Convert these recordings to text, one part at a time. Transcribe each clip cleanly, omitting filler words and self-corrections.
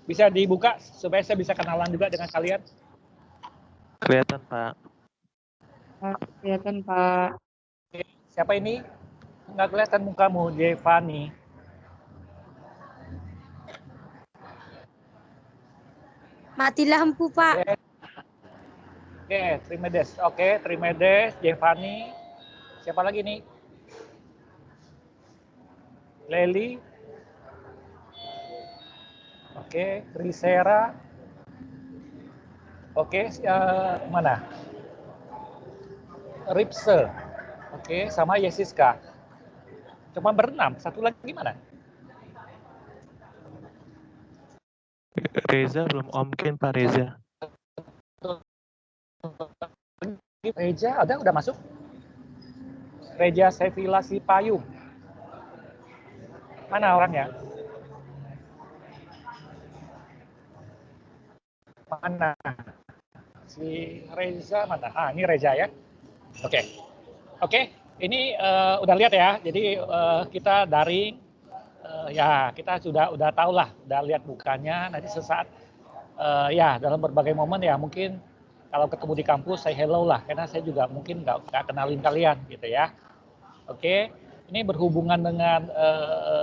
Bisa dibuka supaya saya bisa kenalan juga dengan kalian. Kelihatan, Pak. Kelihatan, Pak. Siapa ini? Nggak kelihatan mukamu, Devani. Mati lampu, Pak. Oke, Trimedes. Oke, Trimedes, Devani. Siapa lagi nih? Leli. Oke, Trisera. Oke, mana? Ripse. Oke, sama Yesiska. Cuma berenam. Satu lagi gimana? Reza belum mungkin Pak Reza. Reja ada udah masuk? Reja Sevilla Sipayung. Mana orangnya? Mana? Si Reza mana? Ah, ini Reza ya. Oke. Oke, ini udah lihat ya. Jadi kita daring ya kita udah tahu lah, udah lihat mukanya. Nanti sesaat ya dalam berbagai momen ya mungkin kalau ketemu di kampus say hello lah, karena saya juga mungkin nggak kenalin kalian gitu ya. Oke, ini berhubungan dengan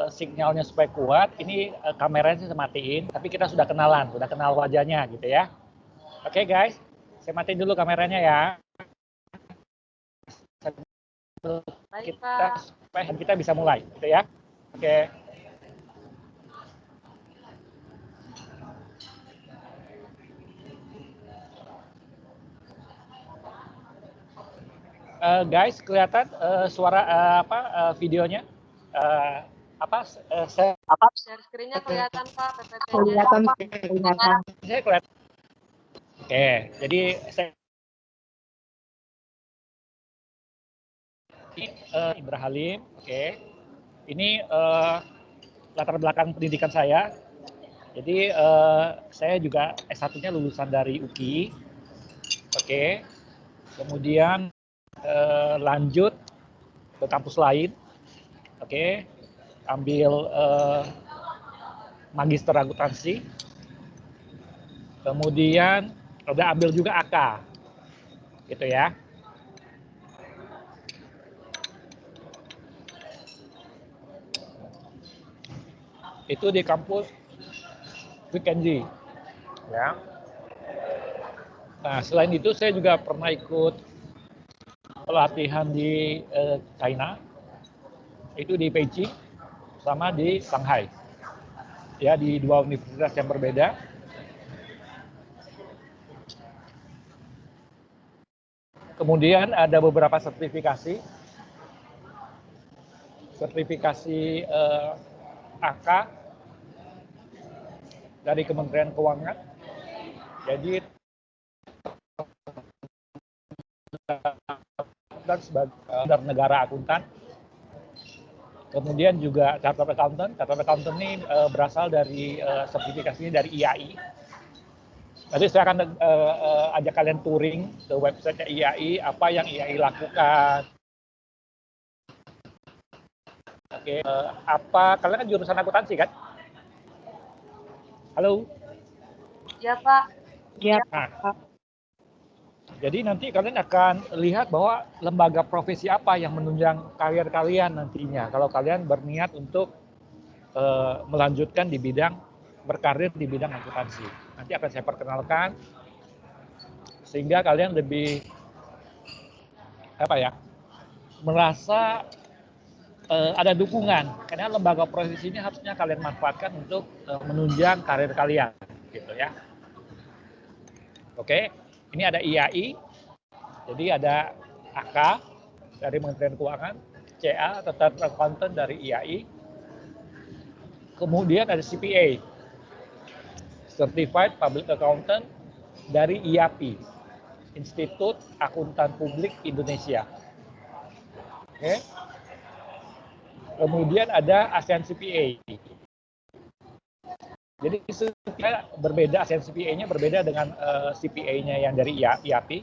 sinyalnya supaya kuat. Ini kameranya saya matiin, tapi kita sudah kenalan, sudah kenal wajahnya gitu ya. Oke guys, saya matiin dulu kameranya ya. Kita bisa mulai gitu ya. Oke. Guys, kelihatan suara videonya? Share screen-nya kelihatan, Pak. PPT-nya. Kelihatan. Saya kelihatan. Oke, jadi saya Indra Halim. Oke. Ini latar belakang pendidikan saya. Jadi saya juga S1-nya lulusan dari UKI. Oke. Kemudian lanjut ke kampus lain. Oke. Ambil magister akuntansi. Kemudian udah ambil juga AK. Gitu ya. Itu di kampus Weekendji. Ya. Nah, selain itu saya juga pernah ikut pelatihan di China. Itu di Beijing sama di Shanghai. Ya, di dua universitas yang berbeda. Kemudian ada beberapa sertifikasi. Sertifikasi AK dari Kementerian Keuangan. Jadi dan sebagai negara akuntan. Kemudian juga chartered accountant. Chartered accountant ini berasal dari sertifikasinya dari IAI. Nanti saya akan ajak kalian touring ke website IAI, apa yang IAI lakukan. Oke, kalian kan jurusan akuntansi kan? Halo? Ya, Pak. Ya. Nah, jadi nanti kalian akan lihat bahwa lembaga profesi apa yang menunjang karir kalian nantinya. Kalau kalian berniat untuk melanjutkan di bidang, berkarir di bidang akuntansi. Nanti akan saya perkenalkan, sehingga kalian lebih, merasa ada dukungan. Karena lembaga profesi ini harusnya kalian manfaatkan untuk menunjang karir kalian. Gitu ya. Oke. Ini ada IAI, jadi ada AK dari Kementerian Keuangan, CA atau Chartered Accountant dari IAI, kemudian ada CPA, Certified Public Accountant dari IAPI, Institut Akuntan Publik Indonesia. Oke. Kemudian ada ASEAN CPA. Jadi berbeda, ASEAN CPA-nya berbeda dengan CPA-nya yang dari IAPI.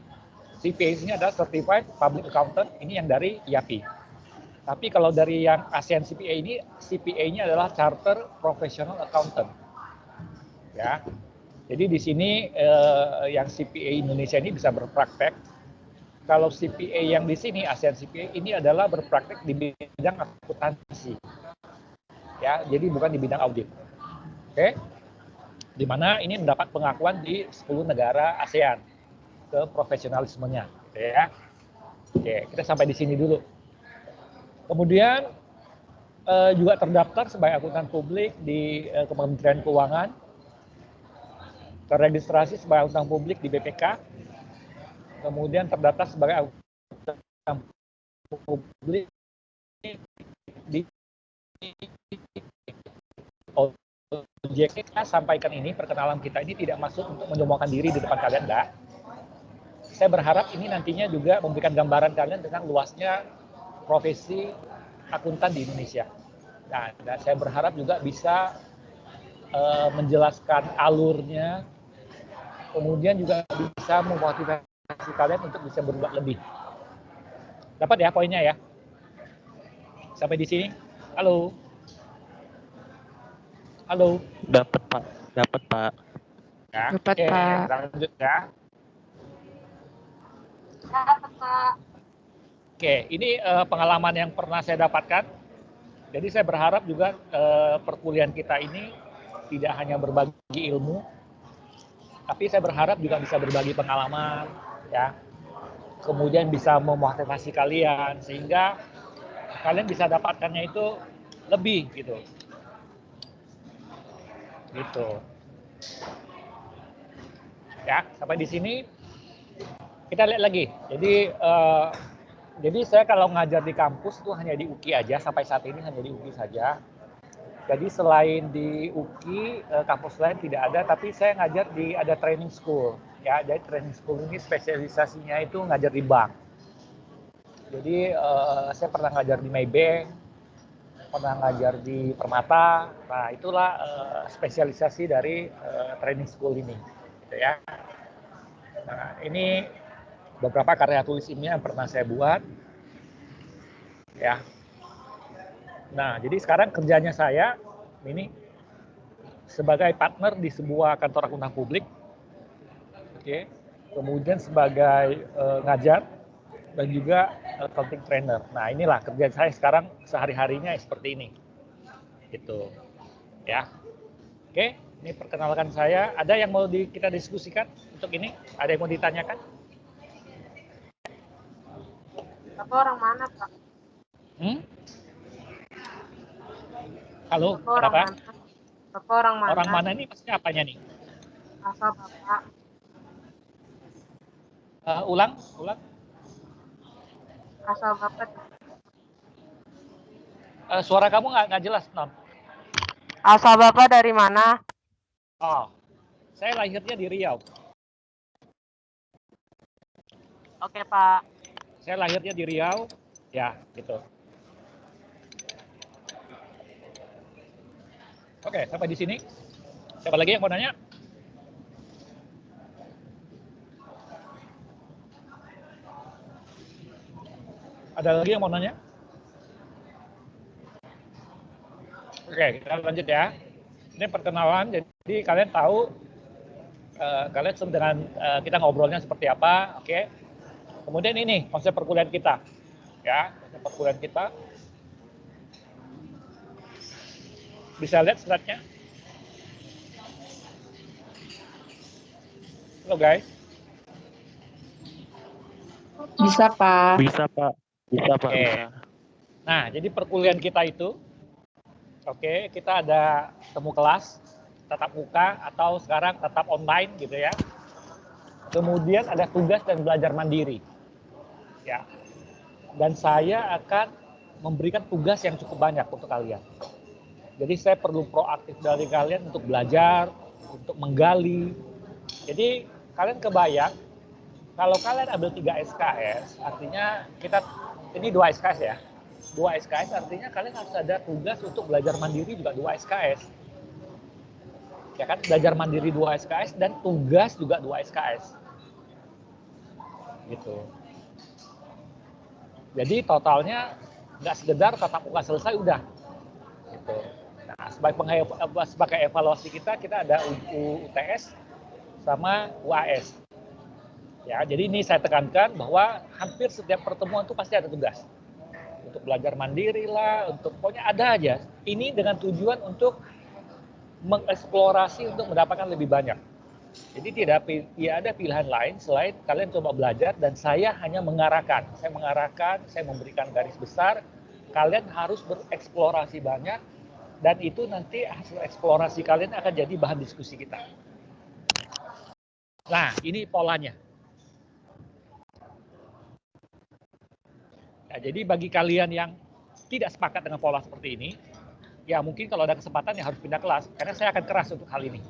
CPA ini adalah Certified Public Accountant, ini yang dari IAPI. Tapi kalau dari yang ASEAN CPA ini, CPA-nya adalah Charter Professional Accountant. Ya. Jadi di sini yang CPA Indonesia ini bisa berpraktek. Kalau CPA yang di sini ASEAN CPA ini adalah berpraktek di bidang akuntansi. Ya, jadi bukan di bidang audit. Oke. Di mana ini mendapat pengakuan di 10 negara ASEAN ke profesionalismenya, gitu ya. Oke, kita sampai di sini dulu. Kemudian juga terdaftar sebagai akuntan publik di Kementerian Keuangan, terregistrasi sebagai akuntan publik di BPK, kemudian terdaftar sebagai akuntan publik di OJK. Kita sampaikan ini, perkenalan kita ini tidak masuk untuk menyombongkan diri di depan kalian, enggak. Saya berharap ini nantinya juga memberikan gambaran kalian tentang luasnya profesi akuntan di Indonesia. Nah, saya berharap juga bisa menjelaskan alurnya, kemudian juga bisa memotivasi kalian untuk bisa berbuat lebih. Dapat ya poinnya ya? Sampai di sini? Halo? Halo? Dapat Pak. Dapat Pak. Ya, Dapat, oke, Pak. kita lanjut ya. Dapat, Pak. Oke, ini pengalaman yang pernah saya dapatkan. Jadi saya berharap juga perkuliahan kita ini tidak hanya berbagi ilmu, tapi saya berharap juga bisa berbagi pengalaman, ya. Kemudian bisa memotivasi kalian sehingga kalian bisa dapatkannya itu lebih gitu. Gitu. Ya, sampai di sini kita lihat lagi. Jadi saya kalau ngajar di kampus itu hanya di UKI aja, sampai saat ini hanya di UKI saja. Jadi selain di UKI, kampus lain tidak ada, tapi saya ngajar ada training school. Ya, jadi training school ini spesialisasinya itu ngajar di bank. Jadi saya pernah ngajar di Maybank, pernah ngajar di Permata. Nah, itulah spesialisasi dari training school ini, gitu ya. Nah, ini beberapa karya tulis ilmiah yang pernah saya buat, ya. Nah, jadi sekarang kerjanya saya ini sebagai partner di sebuah kantor akuntan publik, oke. Kemudian sebagai ngajar dan juga accounting trainer. Nah, inilah kerjaan saya sekarang sehari-harinya seperti ini, gitu, ya. Oke, ini perkenalkan saya. Ada yang mau kita diskusikan untuk ini? Ada yang mau ditanyakan? Bapak orang mana, Pak? Halo, Bapak orang kenapa? mana? Bapak orang mana? Orang mana ini maksudnya apanya nih? Asal Bapak. Ulang. Asal Bapak. Suara kamu nggak jelas, Non. Asal Bapak dari mana? Oh, saya lahirnya di Riau. Oke, Pak. Saya lahirnya di Riau, ya, gitu. Oke, sampai di sini. Siapa lagi yang mau nanya? Ada lagi yang mau nanya? Oke, kita lanjut ya. Ini perkenalan, jadi kalian tahu, kalian dengan kita ngobrolnya seperti apa, oke? Kemudian ini konsep perkuliahan kita, ya, konsep perkuliahan kita. Bisa lihat slide-nya? Halo guys. Bisa, Pak. Bisa Pak. Bisa Pak. Oke. Bisa. Nah, jadi perkuliahan kita itu, oke, kita ada temu kelas, tatap muka, atau sekarang tatap online gitu ya. Kemudian ada tugas dan belajar mandiri. Ya. Dan saya akan memberikan tugas yang cukup banyak untuk kalian. Jadi saya perlu proaktif dari kalian untuk belajar, untuk menggali. Jadi kalian kebayang, kalau kalian ambil 3 SKS, artinya ini 2 SKS ya. 2 SKS artinya kalian harus ada tugas untuk belajar mandiri juga 2 SKS. Ya kan, belajar mandiri 2 SKS dan tugas juga 2 SKS. Gitu. Jadi totalnya nggak sekedar tatap muka selesai udah. Gitu. Nah, sebagai evaluasi kita ada UTS sama UAS. Ya, jadi ini saya tekankan bahwa hampir setiap pertemuan itu pasti ada tugas. Untuk belajar mandiri lah, untuk pokoknya ada aja. Ini dengan tujuan untuk mengeksplorasi untuk mendapatkan lebih banyak. Jadi tidak ada pilihan lain selain kalian coba belajar dan saya hanya mengarahkan. Saya memberikan garis besar. Kalian harus bereksplorasi banyak dan itu nanti hasil eksplorasi kalian akan jadi bahan diskusi kita. Nah, ini polanya. Nah, jadi bagi kalian yang tidak sepakat dengan pola seperti ini, ya mungkin kalau ada kesempatan ya harus pindah kelas, karena saya akan keras untuk hal ini.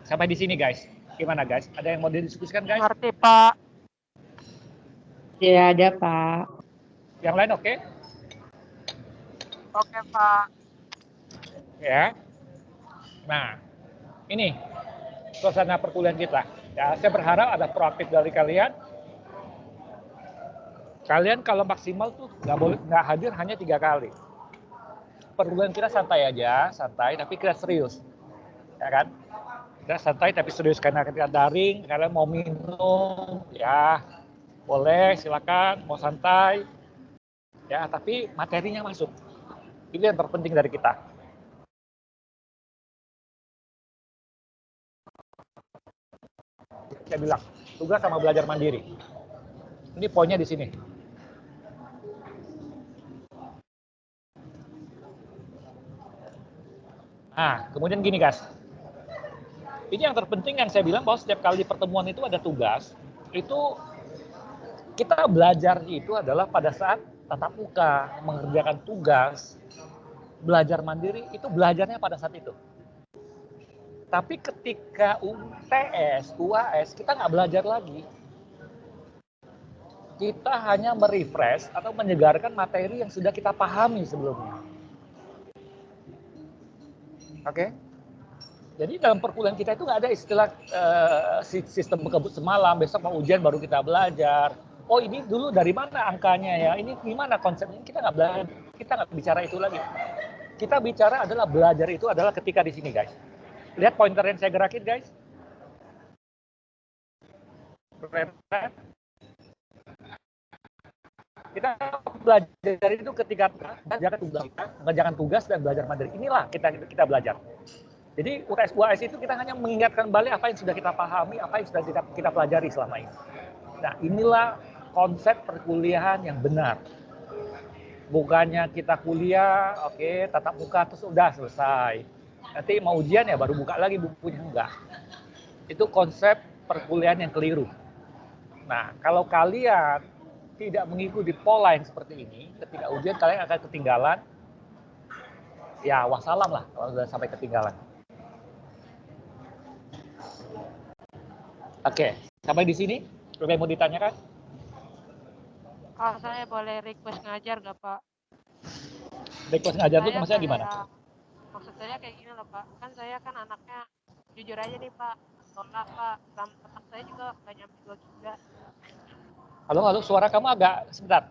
Sampai di sini guys. Gimana guys? Ada yang mau didiskusikan guys? Ngerti Pak. Ya, ada Pak. Yang lain oke? Oke Pak. Ya. Nah, ini suasana perkuliahan kita. Ya, saya berharap ada proaktif dari kalian. Kalian kalau maksimal tuh nggak hadir hanya 3 kali. Perkuliahan kita santai aja, tapi kita serius, ya kan? Kita santai tapi serius karena kita daring. Kalian mau minum, ya boleh, silakan. Mau santai, ya tapi materinya masuk. Ini yang terpenting dari kita. Saya bilang tugas sama belajar mandiri. Ini poinnya di sini. Nah, kemudian gini guys. Ini yang terpenting yang saya bilang bahwa setiap kali pertemuan itu ada tugas, itu kita belajar itu adalah pada saat tatap muka, mengerjakan tugas, belajar mandiri, itu belajarnya pada saat itu. Tapi ketika UTS, UAS, kita nggak belajar lagi. Kita hanya merefresh atau menyegarkan materi yang sudah kita pahami sebelumnya. Oke? Jadi dalam perkuliahan kita itu nggak ada istilah sistem kebut semalam, besok mau ujian baru kita belajar. Oh ini dulu dari mana angkanya ya, ini gimana konsepnya, kita nggak belajar, kita nggak bicara itu lagi. Kita bicara adalah belajar itu adalah ketika di sini guys. Lihat pointer yang saya gerakin guys. Kita belajar itu ketika mengerjakan tugas dan belajar mandiri. Inilah kita belajar. Jadi UTS UAS itu kita hanya mengingatkan balik apa yang sudah kita pahami, apa yang sudah kita pelajari selama ini. Nah, inilah konsep perkuliahan yang benar. Bukannya kita kuliah, oke, tatap muka terus udah selesai. Nanti mau ujian ya baru buka lagi bukunya, enggak. Itu konsep perkuliahan yang keliru. Nah, kalau kalian tidak mengikuti pola yang seperti ini, ketika ujian kalian akan ketinggalan. Ya, wassalam lah kalau sudah sampai ketinggalan. Oke, sampai di sini. Ada yang mau ditanyakan? Kalau saya boleh request ngajar nggak Pak? Request ngajar itu maksudnya gimana? Maksud saya kayak gini loh Pak. Kan saya kan anaknya jujur aja nih Pak. Tolak Pak. RAM otak saya juga nggak nyampe 2 giga. Halo, suara kamu agak, sebentar.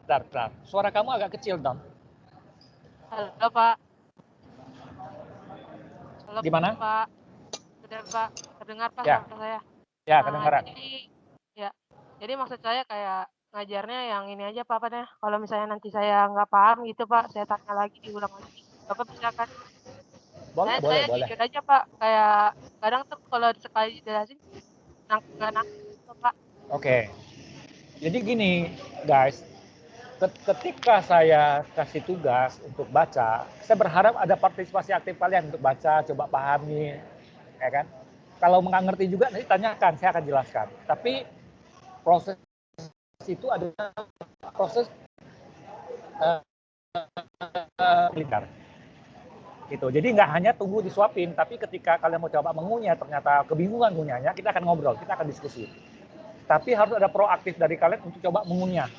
Suara kamu agak kecil dong. Halo Pak. Halo Gimana? Pak. Sudah Pak. Terdengar Pak Ya. suara saya? Ya, kedengaran. Jadi maksud saya kayak ngajarnya yang ini aja Pak, apa deh, kalau misalnya nanti saya nggak paham gitu Pak, saya tanya lagi, diulang lagi. Bapak bisa kan? Boleh. Jujur aja Pak, kayak kadang tuh kalau sekali dijelasin, nggak nangkep gitu Pak. Oke. Jadi gini, guys. Ketika saya kasih tugas untuk baca, saya berharap ada partisipasi aktif kalian untuk baca, coba pahami, ya kan? Kalau nggak ngerti juga nanti tanyakan, saya akan jelaskan. Tapi proses itu adalah proses lingkar. Gitu. Jadi nggak hanya tunggu disuapin, tapi ketika kalian mau coba mengunyah, ternyata kebingungan ngunyahnya, kita akan ngobrol, kita akan diskusi. Tapi harus ada proaktif dari kalian untuk coba mengunyah.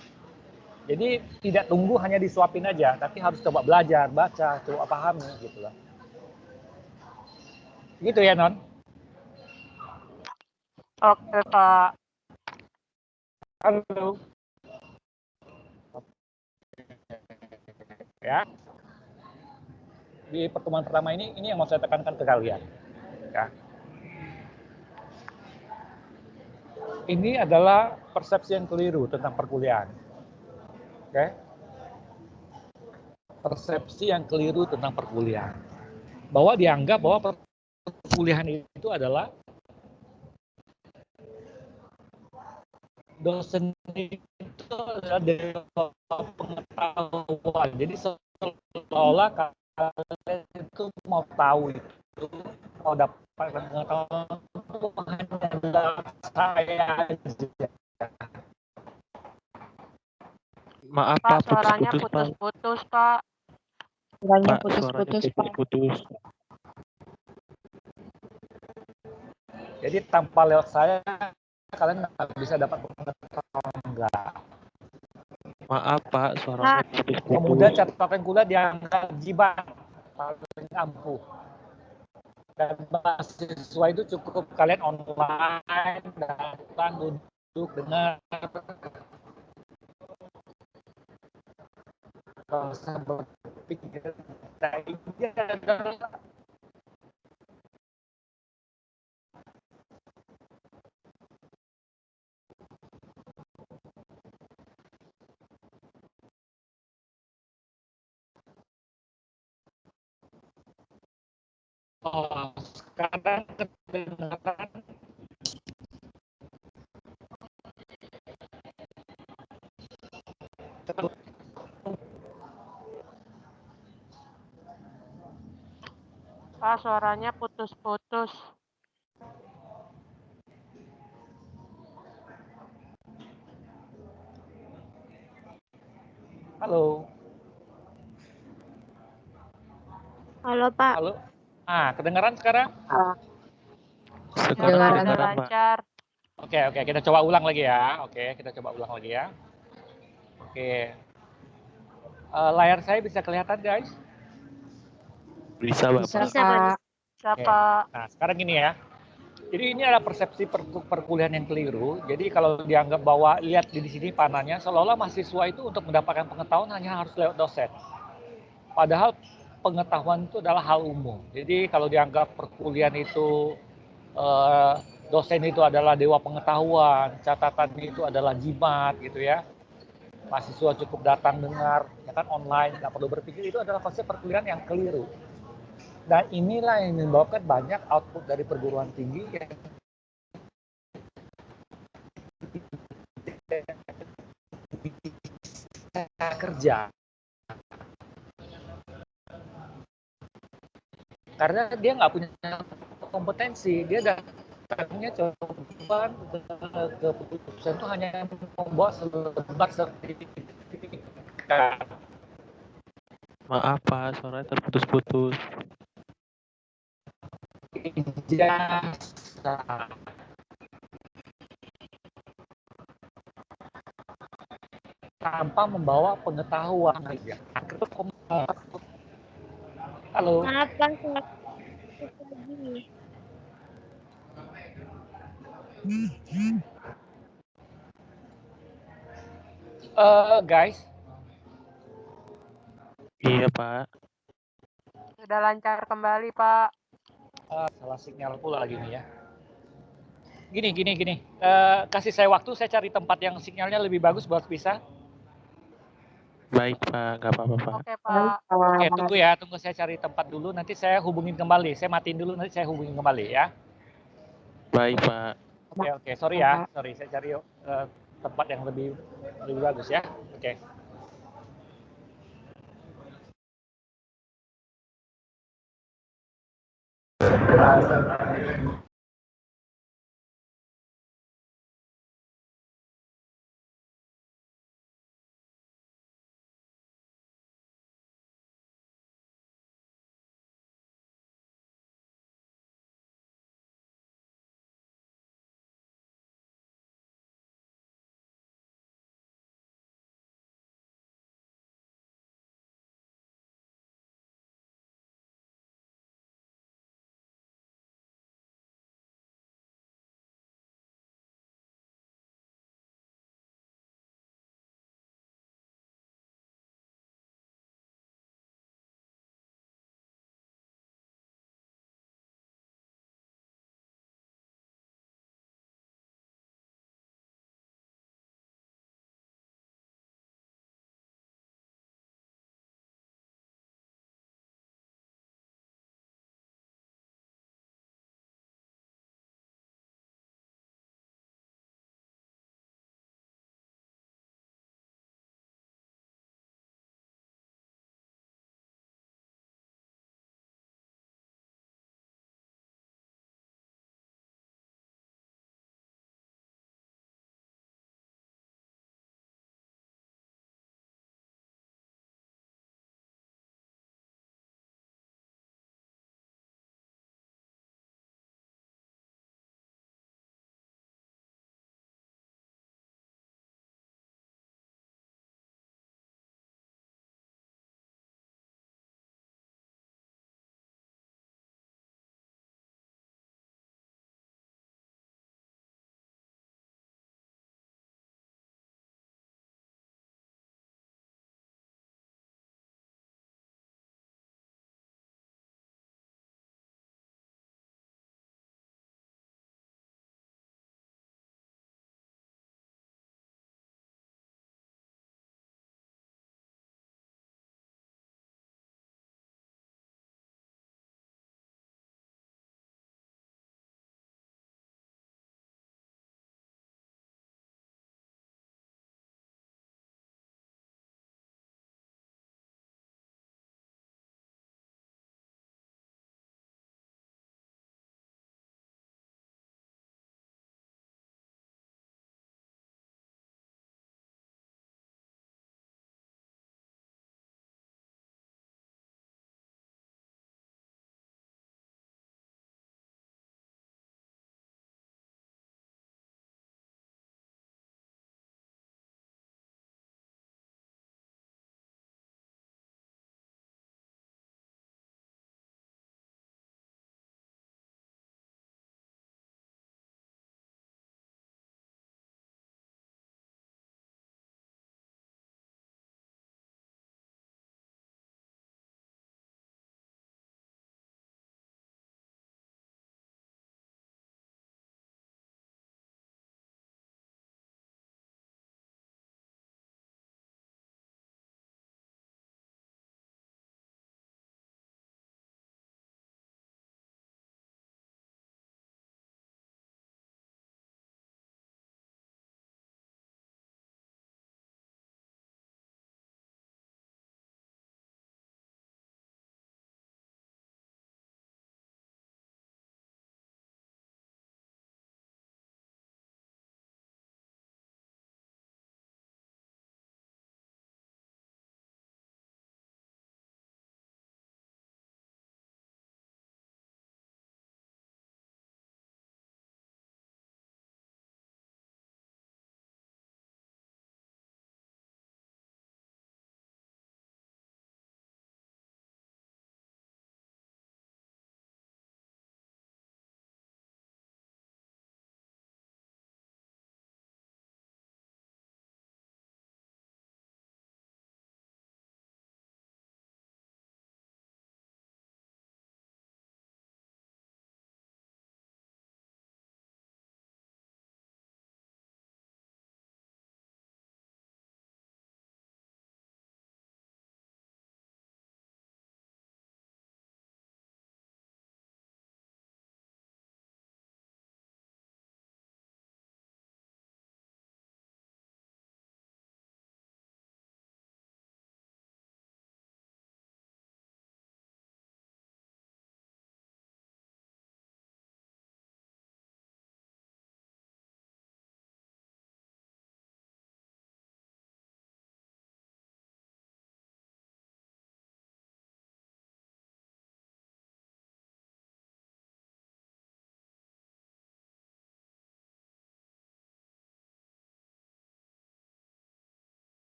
Jadi tidak tunggu hanya disuapin aja, tapi harus coba belajar, baca, coba pahami gitu loh. Gitu ya Non? Oke Pak. Halo. ya. Di pertemuan pertama ini yang mau saya tekankan ke kalian. Ya. Ini adalah persepsi yang keliru tentang perkuliahan. Oke? Persepsi yang keliru tentang perkuliahan. Bahwa dianggap bahwa perkuliahan itu adalah dosen itu adalah dewa pengetahuan. Jadi seolah kalian itu mau tahu itu, mau dapat pengetahuan itu hanya dari saya aja. Maaf Pak, Pak, suaranya putus-putus Pak. putus-putus, Pak. Suaranya Pak, suaranya putus-putus, Pak. putus-putus. Jadi tanpa lewat saya kalian nggak bisa dapat pengetahuan enggak. Maaf Pak, suaranya putus-putus. Kemudian catatan kuliah dianggap jiban paling ampuh. Dan mahasiswa itu cukup kalian online, datang, duduk, dengar. Kalau saya berpikir, ini adalah sekarang kedengaran. Pak, suaranya putus-putus. Halo. Halo Pak. Halo. Kedengaran sekarang? Sekarang Udah kedengaran Pak. lancar. Oke, kita coba ulang lagi ya. Kita coba ulang lagi ya. Layar saya bisa kelihatan, guys? Bisa Bapak. Bisa Pak. Siapa? Nah, sekarang gini ya. Jadi ini adalah persepsi perkuliahan yang keliru. Jadi kalau dianggap bahwa lihat di sini panahnya, seolah-olah mahasiswa itu untuk mendapatkan pengetahuan hanya harus lewat dosen. Padahal pengetahuan itu adalah hal umum. Jadi kalau dianggap perkuliahan itu dosen itu adalah dewa pengetahuan, catatan itu adalah jimat gitu ya. Mahasiswa cukup datang dengar, ya kan online, nggak perlu berpikir, itu adalah konsep perkuliahan yang keliru. Dan inilah yang menyebabkan banyak output dari perguruan tinggi yang kerja. Karena dia nggak punya kompetensi, dia datangnya coba ke perusahaan itu hanya membawa selebar sertifikat. Maaf Pak, suaranya terputus-putus. Ijazah. Tanpa membawa pengetahuan. Halo. Maaf Pak, saya putus lagi. Guys, Iya Pak. Sudah lancar kembali, Pak. salah sinyal pula lagi nih ya. Gini. Kasih saya waktu, saya cari tempat yang sinyalnya lebih bagus buat bisa. Baik Pak, nggak apa-apa Pak. Oke, Pak. Oke, tunggu saya cari tempat dulu. Nanti saya hubungin kembali. Saya matiin dulu, nanti saya hubungin kembali ya. Baik Pak. Oke. Sorry ya. Saya cari tempat yang lebih bagus ya. Oke.